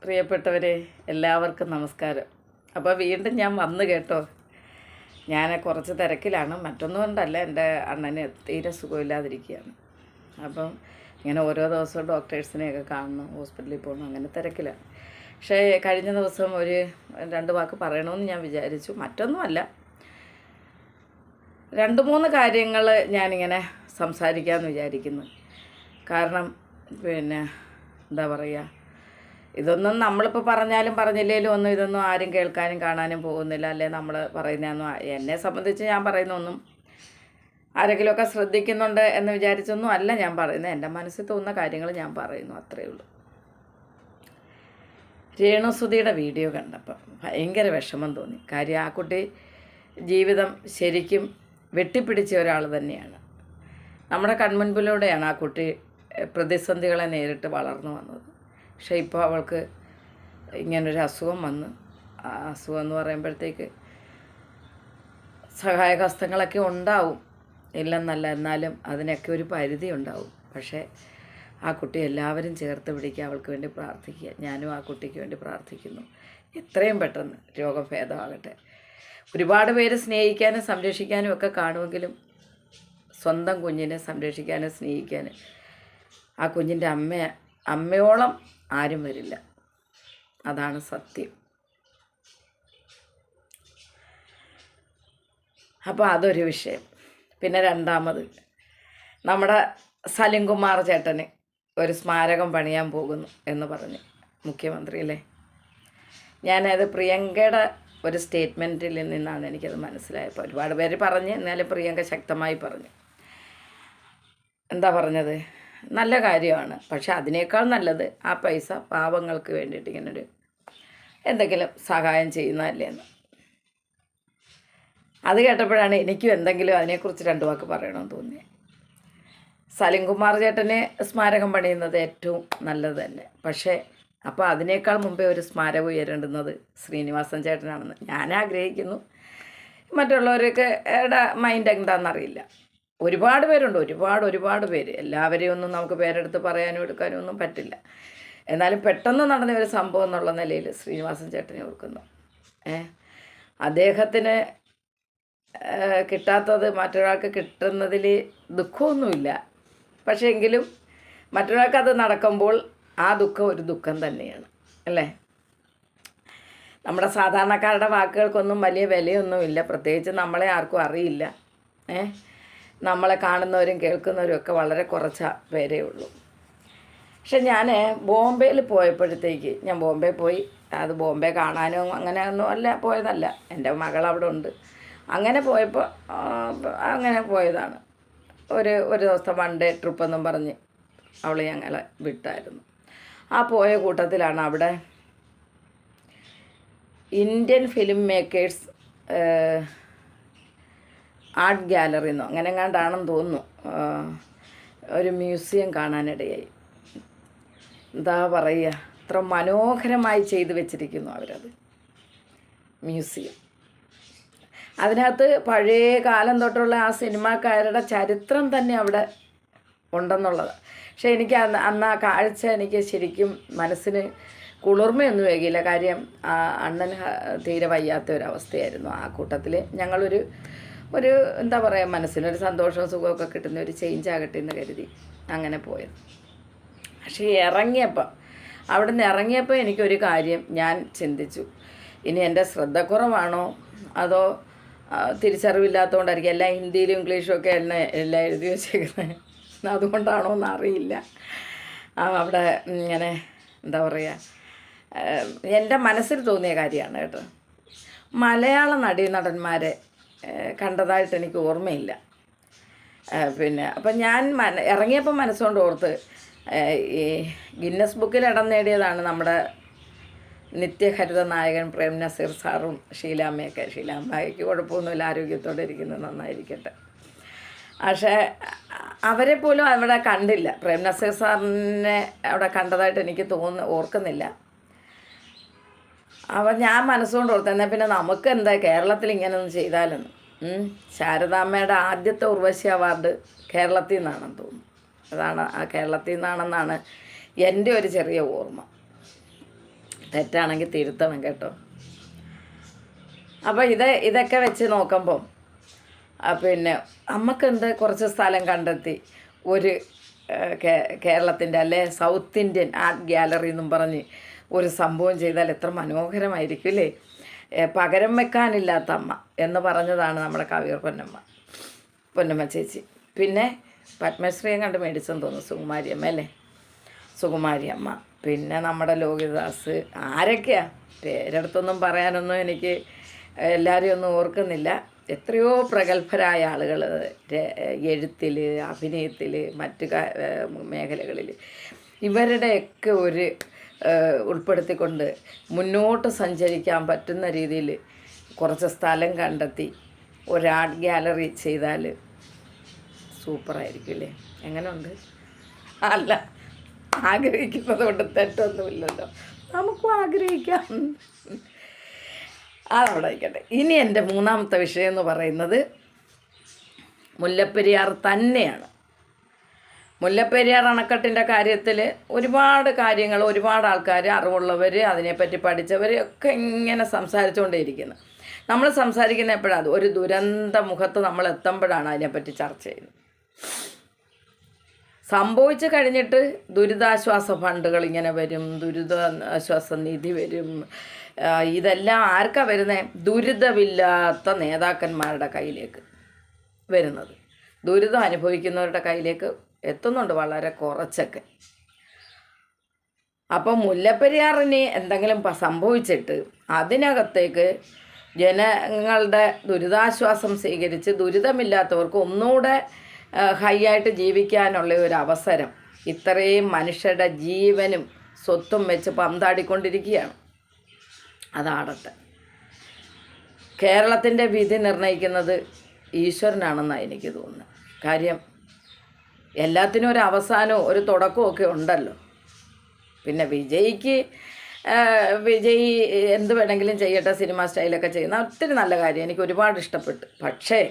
പ്രിയപ്പെട്ടവരെ, എല്ലാവർക്കും നമസ്കാരം. അപ്പോൾ വീണ്ടും ഞാൻ വന്നു കേട്ടോ. ഞാൻ കുറച്ച് തിരക്കിലാണ്, മറ്റൊന്നും കൊണ്ടല്ല, എൻ്റെ അണ്ണന് തീരെ സുഖമില്ലാതിരിക്കുകയാണ്. അപ്പം ഇങ്ങനെ ഓരോ ദിവസവും ഡോക്ടേഴ്സിനെയൊക്കെ കാണണം, ഹോസ്പിറ്റലിൽ പോകണം, അങ്ങനെ തിരക്കിലാണ്. പക്ഷേ കഴിഞ്ഞ ദിവസം ഒരു 2 വാക്ക് പറയണമെന്ന് ഞാൻ വിചാരിച്ചു. മറ്റൊന്നുമല്ല, 2-3 കാര്യങ്ങൾ ഞാനിങ്ങനെ സംസാരിക്കാമെന്ന് വിചാരിക്കുന്നു. കാരണം എന്താ പറയുക, ഇതൊന്നും നമ്മളിപ്പോൾ പറഞ്ഞാലും പറഞ്ഞില്ലേലും ഒന്നും ഇതൊന്നും ആരും കേൾക്കാനും കാണാനും പോകുന്നില്ല. അല്ലേ നമ്മൾ പറയുന്നതൊന്നും, എന്നെ സംബന്ധിച്ച് ഞാൻ പറയുന്നൊന്നും ആരെങ്കിലുമൊക്കെ ശ്രദ്ധിക്കുന്നുണ്ട് എന്ന് വിചാരിച്ചൊന്നും അല്ല ഞാൻ പറയുന്നത്. എൻ്റെ മനസ്സിൽ തോന്നുന്ന കാര്യങ്ങൾ ഞാൻ പറയുന്നു, അത്രയേ ഉള്ളൂ. രേണുസുധിയുടെ വീഡിയോ കണ്ടപ്പോൾ ഭയങ്കര വിഷമം തോന്നി. കാര്യം ആ കുട്ടി ജീവിതം ശരിക്കും വെട്ടിപ്പിടിച്ച ഒരാൾ തന്നെയാണ്. നമ്മുടെ കൺമുൻപിലൂടെയാണ് ആ കുട്ടി പ്രതിസന്ധികളെ നേരിട്ട് വളർന്നു വന്നത്. പക്ഷേ ഇപ്പോൾ അവൾക്ക് ഇങ്ങനൊരു അസുഖം വന്ന്, ആ അസുഖം എന്ന് പറയുമ്പോഴത്തേക്ക് സഹായഹസ്തങ്ങളൊക്കെ ഉണ്ടാവും, ഇല്ലെന്നല്ല, എന്നാലും അതിനൊക്കെ ഒരു പരിധി ഉണ്ടാവും. പക്ഷേ ആ കുട്ടി എല്ലാവരും ചേർത്ത് പിടിക്കുക, അവൾക്ക് വേണ്ടി പ്രാർത്ഥിക്കുക. ഞാനും ആ കുട്ടിക്ക് വേണ്ടി പ്രാർത്ഥിക്കുന്നു, എത്രയും പെട്ടെന്ന് രോഗം ഭേദമാകട്ടെ. ഒരുപാട് പേര് സ്നേഹിക്കാനും സംരക്ഷിക്കാനും ഒക്കെ കാണുമെങ്കിലും സ്വന്തം കുഞ്ഞിനെ സംരക്ഷിക്കാനും സ്നേഹിക്കാനും ആ കുഞ്ഞിൻ്റെ അമ്മയോളം ആരും വരില്ല. അതാണ് സത്യം. അപ്പോൾ അതൊരു വിഷയം. പിന്നെ രണ്ടാമത്, നമ്മുടെ സലിംകുമാർ ചേട്ടന് ഒരു സ്മാരകം പണിയാൻ പോകുന്നു എന്ന് പറഞ്ഞ് മുഖ്യമന്ത്രിയല്ലേ. ഞാനത് പ്രിയങ്കയുടെ ഒരു സ്റ്റേറ്റ്മെൻറ്റിൽ നിന്നാണ് എനിക്കത് മനസ്സിലായപ്പോൾ. ഒരുപാട് പേര് പറഞ്ഞ്, എന്നാലും പ്രിയങ്ക ശക്തമായി പറഞ്ഞു. എന്താ പറഞ്ഞത്? നല്ല കാര്യമാണ്, പക്ഷെ അതിനേക്കാൾ നല്ലത് ആ പൈസ പാവങ്ങൾക്ക് വേണ്ടിയിട്ട് ഇങ്ങനൊരു എന്തെങ്കിലും സഹായം ചെയ്യുന്നതല്ലേന്ന്. അത് കേട്ടപ്പോഴാണ് എനിക്കും എന്തെങ്കിലും അതിനെക്കുറിച്ച് 2 വാക്ക് പറയണമെന്ന് തോന്നിയത്. സലിംകുമാർ ചേട്ടന് സ്മാരകം പണിയുന്നത് ഏറ്റവും നല്ലത് തന്നെ. പക്ഷേ അപ്പോൾ അതിനേക്കാൾ മുമ്പേ ഒരു സ്മാരകം ഉയരേണ്ടുന്നത് ശ്രീനിവാസൻ ചേട്ടനാണെന്ന് ഞാൻ ആഗ്രഹിക്കുന്നു. മറ്റുള്ളവരൊക്കെ മൈൻഡ് എന്താണെന്നറിയില്ല. ഒരുപാട് പേരുണ്ട്, ഒരുപാട് പേര്. എല്ലാവരെയും ഒന്നും നമുക്ക് പേരെടുത്ത് പറയാനും എടുക്കാനും ഒന്നും പറ്റില്ല. എന്നാലും പെട്ടെന്ന് നടന്ന ഒരു സംഭവം എന്നുള്ള നിലയിൽ ശ്രീനിവാസൻ ചേട്ടനെ ഓർക്കുന്നു. അദ്ദേഹത്തിന് കിട്ടാത്തത് മറ്റൊരാൾക്ക് കിട്ടുന്നതിൽ ദുഃഖമൊന്നുമില്ല. പക്ഷേ എങ്കിലും മറ്റൊരാൾക്ക് അത് നടക്കുമ്പോൾ ആ ദുഃഖം ഒരു ദുഃഖം തന്നെയാണ്, അല്ലേ? നമ്മുടെ സാധാരണക്കാരുടെ വാക്കുകൾക്കൊന്നും വലിയ വിലയൊന്നുമില്ല, പ്രത്യേകിച്ച് നമ്മളെ ആർക്കും അറിയില്ല. നമ്മളെ കാണുന്നവരും കേൾക്കുന്നവരും ഒക്കെ വളരെ കുറച്ച് പേരേ ഉള്ളൂ. പക്ഷെ ഞാൻ ബോംബെയിൽ പോയപ്പോഴത്തേക്ക്, ഞാൻ ബോംബെ പോയി, അത് ബോംബെ കാണാനോ അങ്ങനെ ഒന്നും അല്ല പോയതല്ല, എൻ്റെ മകൾ അവിടെ ഉണ്ട്. അങ്ങനെ പോയപ്പോൾ അങ്ങനെ പോയതാണ്. ഒരു ദിവസത്തെ 1 ഡേ ട്രിപ്പ് എന്നും പറഞ്ഞ് അവൾ ഞങ്ങളെ വിട്ടായിരുന്നു. ആ പോയ കൂട്ടത്തിലാണ് അവിടെ Indian film makers art gallery എന്നോ അങ്ങനെ എങ്ങാണ്ടാണെന്ന് തോന്നുന്നു, ഒരു മ്യൂസിയം കാണാനിടയായി. എന്താ പറയുക, അത്ര മനോഹരമായി ചെയ്തു വെച്ചിരിക്കുന്നു അവരത്, മ്യൂസിയം. അതിനകത്ത് പഴയ കാലം തൊട്ടുള്ള ആ സിനിമാക്കാരുടെ ചരിത്രം തന്നെ അവിടെ ഉണ്ടെന്നുള്ളത്. പക്ഷേ എനിക്ക് അന്ന് ആ കാഴ്ച എനിക്ക് ശരിക്കും മനസ്സിന് കുളിർമയൊന്നും വൈകിയില്ല. കാര്യം അണ്ണന് തീരെ വയ്യാത്ത ഒരവസ്ഥയായിരുന്നു. ആ കൂട്ടത്തിൽ ഞങ്ങളൊരു എന്താ പറയുക, മനസ്സിനൊരു സന്തോഷവും സുഖമൊക്കെ കിട്ടുന്ന ഒരു ചേഞ്ച് ആകട്ടെ എന്ന് കരുതി അങ്ങനെ പോയത്. പക്ഷേ അവിടെ നിന്ന് ഇറങ്ങിയപ്പോൾ എനിക്കൊരു കാര്യം ഞാൻ ചിന്തിച്ചു. ഇനി എൻ്റെ ശ്രദ്ധക്കുറവാണോ അതോ തിരിച്ചറിവില്ലാത്തതുകൊണ്ടായിരിക്കും, എല്ലാം ഹിന്ദിയിലും ഇംഗ്ലീഷും ഒക്കെ എല്ലാം എഴുതി വെച്ചേക്കുന്നത്, അതുകൊണ്ടാണോ എന്നറിയില്ല. അവിടെ ഇങ്ങനെ എന്താ പറയുക, എൻ്റെ മനസ്സിൽ തോന്നിയ കാര്യമാണ് കേട്ടോ. മലയാള നടന്മാരെ കണ്ടതായിട്ട് എനിക്ക് ഓർമ്മയില്ല. അപ്പം ഞാൻ ഇറങ്ങിയപ്പോൾ മനസ്സുകൊണ്ട് ഓർത്ത്, ഈ ഗിന്നസ് ബുക്കിൽ ഇടം നേടിയതാണ് നമ്മുടെ നിത്യഹരിത നായകൻ പ്രേം നസീർ സാറും ഷീലാമ്മയൊക്കെ. ഷീലാമ്മയ്ക്ക് കുഴപ്പമൊന്നുമില്ല, ആരോഗ്യത്തോടെ ഇരിക്കുന്നത് നന്നായിരിക്കട്ടെ. പക്ഷേ അവരെ പോലും അവിടെ കണ്ടില്ല. പ്രേം നസീർ സാറിനെ അവിടെ കണ്ടതായിട്ട് എനിക്ക് ഓർക്കുന്നില്ല. ഞാൻ മനസ്സുകൊണ്ട് ഓർത്ത്, എന്നാൽ പിന്നെ നമുക്ക് എന്താ കേരളത്തിൽ ഇങ്ങനെയൊന്നും ചെയ്താലെന്ന്. ശാരദാമ്മയുടെ ആദ്യത്തെ ഉർവശി അവാർഡ് കേരളത്തിൽ നിന്നാണെന്ന് തോന്നുന്നു. അതാണ്, ആ കേരളത്തിൽ നിന്നാണെന്നാണ് എൻ്റെ ഒരു ചെറിയ ഓർമ്മ. തെറ്റാണെങ്കിൽ തിരുത്തണം കേട്ടോ. അപ്പോൾ ഇതൊക്കെ വെച്ച് നോക്കുമ്പം പിന്നെ അമ്മക്കെന്ത് കുറച്ച് സ്ഥലം കണ്ടെത്തി ഒരു കേരളത്തിൻ്റെ അല്ലെ സൗത്ത് ഇന്ത്യൻ ആർട്ട് ഗാലറി എന്നും പറഞ്ഞ് ഒരു സംഭവം ചെയ്താൽ എത്ര മനോഹരമായിരിക്കും അല്ലേ. പകരം വെക്കാനില്ലാത്ത അമ്മ എന്ന് പറഞ്ഞതാണ് നമ്മുടെ കവിയൂർ പൊന്നമ്മ ചേച്ചി. പിന്നെ പത്മശ്രീയും കണ്ട് മേടിച്ചെന്ന് തോന്നുന്നു സുകുമാരി അമ്മ അല്ലേ, സുകുമാരി അമ്മ. പിന്നെ നമ്മുടെ ലോഹിതദാസ്, ആരൊക്കെയാ പേരെടുത്തൊന്നും പറയാനൊന്നും എനിക്ക് എല്ലാവരെയും ഒന്നും ഓർക്കുന്നില്ല. എത്രയോ പ്രഗത്ഭരായ ആളുകൾ എഴുത്തിൽ, അഭിനയത്തിൽ, മറ്റ് മേഖലകളിൽ ഇവരുടെയൊക്കെ ഒരു ഉൾപ്പെടുത്തിക്കൊണ്ട് മുന്നോട്ട് സഞ്ചരിക്കാൻ പറ്റുന്ന രീതിയിൽ കുറച്ച് സ്ഥലം കണ്ടെത്തി ഒരു ആർട്ട് ഗാലറി ചെയ്താൽ സൂപ്പറായിരിക്കും അല്ലേ. എങ്ങനെയുണ്ട്? അല്ല, ആഗ്രഹിക്കുന്നത് കൊണ്ട് തെറ്റൊന്നുമില്ലല്ലോ, നമുക്കും ആഗ്രഹിക്കാം. അതവിടെ ആയിക്കട്ടെ. ഇനി എൻ്റെ മൂന്നാമത്തെ വിഷയം എന്ന് പറയുന്നത് മുല്ലപ്പെരിയാർ തന്നെയാണ്. മുല്ലപ്പെരിയാർ അണക്കെട്ടിൻ്റെ കാര്യത്തിൽ ഒരുപാട് കാര്യങ്ങൾ, ഒരുപാട് ആൾക്കാർ, അറിവുള്ളവർ, അതിനെപ്പറ്റി പഠിച്ചവർ ഒക്കെ ഇങ്ങനെ സംസാരിച്ചുകൊണ്ടേയിരിക്കുന്നു. നമ്മൾ സംസാരിക്കുന്ന എപ്പോഴാണ് ഒരു ദുരന്ത മുഖത്ത് നമ്മൾ എത്തുമ്പോഴാണ് അതിനെപ്പറ്റി ചർച്ച ചെയ്യുന്നത്. സംഭവിച്ചു കഴിഞ്ഞിട്ട് ദുരിതാശ്വാസ ഫണ്ടുകൾ ഇങ്ങനെ വരും, ദുരിതാശ്വാസ നിധി വരും. ഇതെല്ലാം ആർക്കാ വരുന്നത്? ദുരിതമില്ലാത്ത നേതാക്കന്മാരുടെ കയ്യിലേക്ക് വരുന്നത്. ദുരിതം അനുഭവിക്കുന്നവരുടെ കയ്യിലേക്ക് എത്തുന്നുണ്ട് വളരെ കുറച്ചൊക്കെ. അപ്പം മുല്ലപ്പെരിയാറിന് എന്തെങ്കിലും സംഭവിച്ചിട്ട് അതിനകത്തേക്ക് ജനങ്ങളുടെ ദുരിതാശ്വാസം സ്വീകരിച്ച് ദുരിതമില്ലാത്തവർക്ക് ഒന്നുകൂടെ ഹൈ ആയിട്ട് ജീവിക്കാനുള്ള ഒരു അവസരം ഇത്രയും മനുഷ്യരുടെ ജീവനും സ്വത്തും വെച്ച് പന്താടിക്കൊണ്ടിരിക്കുകയാണ്. അതാടട്ടെ. കേരളത്തിൻ്റെ വിധി നിർണ്ണയിക്കുന്നത് ഈശ്വരനാണെന്നാണ് എനിക്ക് തോന്നുന്നത്. കാര്യം എല്ലാത്തിനും ഒരു അവസാനവും ഒരു തുടക്കവും ഒക്കെ ഉണ്ടല്ലോ. പിന്നെ വിജയ് എന്ത് വേണമെങ്കിലും ചെയ്യട്ടെ, സിനിമ സ്റ്റൈലൊക്കെ ചെയ്യുന്ന ഒത്തിരി നല്ല കാര്യം, എനിക്ക് ഒരുപാട് ഇഷ്ടപ്പെട്ടു. പക്ഷേ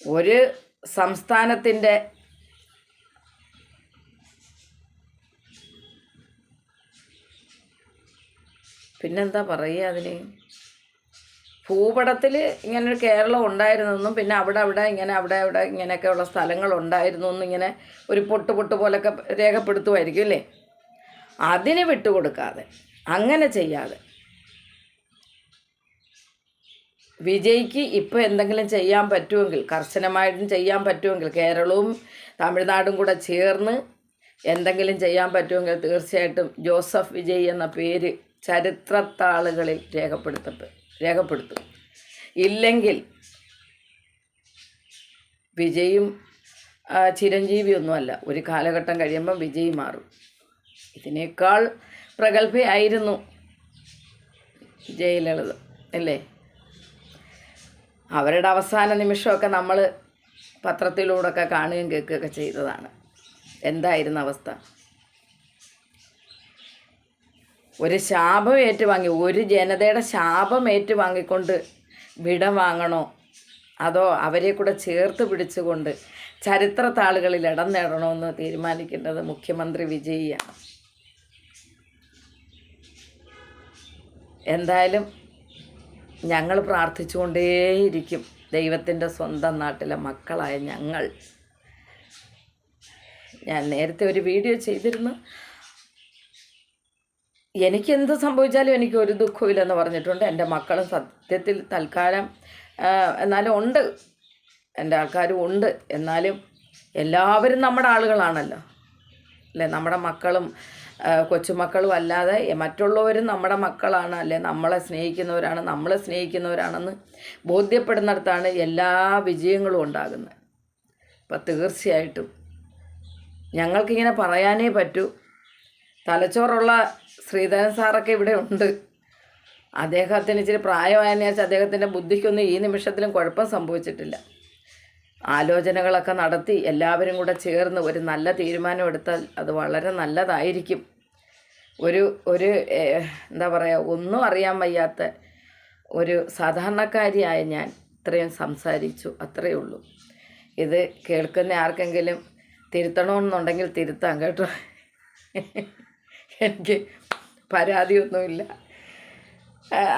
ഒരു സംസ്ഥാനത്തിൻ്റെ പിന്നെന്താ പറയുക അതിന്, ഭൂപടത്തിൽ ഇങ്ങനൊരു കേരളം ഉണ്ടായിരുന്നെന്നും പിന്നെ അവിടെ ഇങ്ങനെയൊക്കെയുള്ള സ്ഥലങ്ങളുണ്ടായിരുന്നു എന്നും ഇങ്ങനെ ഒരു പൊട്ട് പോലൊക്കെ രേഖപ്പെടുത്തുമായിരിക്കും അല്ലേ. അതിന് വിട്ടുകൊടുക്കാതെ, അങ്ങനെ ചെയ്യാതെ വിജയ്ക്ക് ഇപ്പോൾ എന്തെങ്കിലും ചെയ്യാൻ പറ്റുമെങ്കിൽ, കർശനമായിട്ടും ചെയ്യാൻ പറ്റുമെങ്കിൽ, കേരളവും തമിഴ്നാടും കൂടെ ചേർന്ന് എന്തെങ്കിലും ചെയ്യാൻ പറ്റുമെങ്കിൽ തീർച്ചയായിട്ടും ജോസഫ് വിജയ് എന്ന പേര് ചരിത്രത്താളുകളിൽ രേഖപ്പെടുത്തും. ഇല്ലെങ്കിൽ വിജയും ചിരഞ്ജീവിയൊന്നുമല്ല, ഒരു കാലഘട്ടം കഴിയുമ്പം വിജയ് മാറും. ഇതിനേക്കാൾ പ്രഗത്ഭയായിരുന്നു ജയലളിത അല്ലേ. അവരുടെ അവസാന നിമിഷമൊക്കെ നമ്മൾ പത്രത്തിലൂടെയൊക്കെ കാണുകയും കേൾക്കുകയൊക്കെ ചെയ്തതാണ്. എന്തായിരുന്നു അവസ്ഥ? ഒരു ശാപം ഏറ്റുവാങ്ങി, ഒരു ജനതയുടെ ശാപം ഏറ്റുവാങ്ങിക്കൊണ്ട് വിട വാങ്ങണോ അതോ അവരെ കൂടെ ചേർത്ത് പിടിച്ചുകൊണ്ട് ചരിത്രത്താളുകളിൽ ഇടം നേടണമെന്ന് തീരുമാനിക്കേണ്ടത് മുഖ്യമന്ത്രി വിജയിയാണ്. എന്തായാലും ഞങ്ങൾ പ്രാർത്ഥിച്ചുകൊണ്ടേയിരിക്കും. ദൈവത്തിൻ്റെ സ്വന്തം നാട്ടിലെ മക്കളായ ഞാൻ നേരത്തെ ഒരു വീഡിയോ ചെയ്തിരുന്നു. എനിക്കെന്ത് സംഭവിച്ചാലും എനിക്ക് ഒരു ദുഃഖമില്ലെന്ന് പറഞ്ഞിട്ടുണ്ട്. എൻ്റെ മക്കളും സത്യത്തിൽ തൽക്കാലം എന്നാലും ഉണ്ട്, എൻ്റെ ആൾക്കാരും ഉണ്ട്. എന്നാലും എല്ലാവരും നമ്മുടെ ആളുകളാണല്ലോ അല്ലേ. നമ്മുടെ മക്കളും കൊച്ചുമക്കളും അല്ലാതെ മറ്റുള്ളവരും നമ്മുടെ മക്കളാണ് അല്ലേ, നമ്മളെ സ്നേഹിക്കുന്നവരാണെന്ന് ബോധ്യപ്പെടുന്നിടത്താണ് എല്ലാ വിജയങ്ങളും ഉണ്ടാകുന്നത്. അപ്പം തീർച്ചയായിട്ടും ഞങ്ങൾക്കിങ്ങനെ പറയാനേ പറ്റൂ. തലച്ചോറുള്ള ശ്രീധരൻ സാറൊക്കെ ഇവിടെ ഉണ്ട്. അദ്ദേഹത്തിന് ഇച്ചിരി പ്രായമായതിനു ശേഷം അദ്ദേഹത്തിൻ്റെ ബുദ്ധിക്കൊന്നും ഈ നിമിഷത്തിലും കുഴപ്പം സംഭവിച്ചിട്ടില്ല. ആലോചനകളൊക്കെ നടത്തി എല്ലാവരും കൂടെ ചേർന്ന് ഒരു നല്ല തീരുമാനം എടുത്താൽ അത് വളരെ നല്ലതായിരിക്കും. ഒരു എന്താ പറയുക, ഒന്നും അറിയാൻ വയ്യാത്ത ഒരു സാധാരണക്കാരിയായ ഞാൻ ഇത്രയും സംസാരിച്ചു, അത്രയേ ഉള്ളൂ. ഇത് കേൾക്കുന്ന ആർക്കെങ്കിലും തിരുത്തണമെന്നുണ്ടെങ്കിൽ തിരുത്താം കേട്ടോ. എനിക്ക് പരാതിയൊന്നുമില്ല.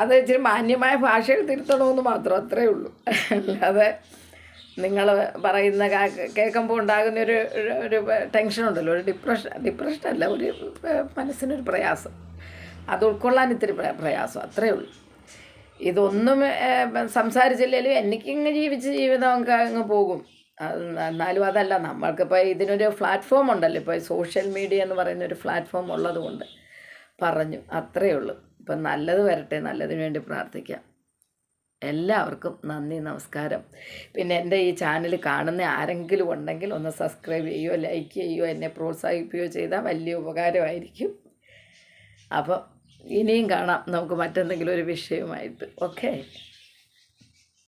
അത് ഇച്ചിരി മാന്യമായ ഭാഷയിൽ തിരുത്തണമെന്ന് മാത്രം, അത്രയേ ഉള്ളൂ. അല്ലാതെ നിങ്ങൾ പറയുന്ന കേൾക്കുമ്പോൾ ഉണ്ടാകുന്നൊരു ഒരു ടെൻഷനുണ്ടല്ലോ, ഒരു ഡിപ്രഷനല്ല, ഒരു മനസ്സിനൊരു പ്രയാസം, അത് ഉൾക്കൊള്ളാൻ ഇത്തിരി പ്രയാസം, അത്രയേ ഉള്ളൂ. ഇതൊന്നും സംസാരിച്ചില്ലെങ്കിലും എനിക്കിങ്ങ് ജീവിച്ച് ജീവിതം അങ്ങ് പോകും. എന്നാലും അതല്ല, നമ്മൾക്കിപ്പോൾ ഇതിനൊരു പ്ലാറ്റ്ഫോം ഉണ്ടല്ലോ, ഇപ്പോൾ സോഷ്യൽ മീഡിയ എന്ന് പറയുന്നൊരു പ്ലാറ്റ്ഫോം ഉള്ളത് കൊണ്ട് പറഞ്ഞു, അത്രയേ ഉള്ളൂ. ഇപ്പം നല്ലത് വരട്ടെ, നല്ലതിന് വേണ്ടി പ്രാർത്ഥിക്കാം. എല്ലാവർക്കും നന്ദി, നമസ്കാരം. പിന്നെ എൻ്റെ ഈ ചാനൽ കാണുന്ന ആരെങ്കിലും ഉണ്ടെങ്കിൽ ഒന്ന് സബ്സ്ക്രൈബ് ചെയ്യുകയോ ലൈക്ക് ചെയ്യുകയോ എന്നെ പ്രോത്സാഹിപ്പിക്കുകയോ ചെയ്താൽ വലിയ ഉപകാരമായിരിക്കും. അപ്പോൾ ഇനിയും കാണാം നമുക്ക് മറ്റെന്തെങ്കിലും ഒരു വിഷയമായിട്ട്. ഓക്കെ.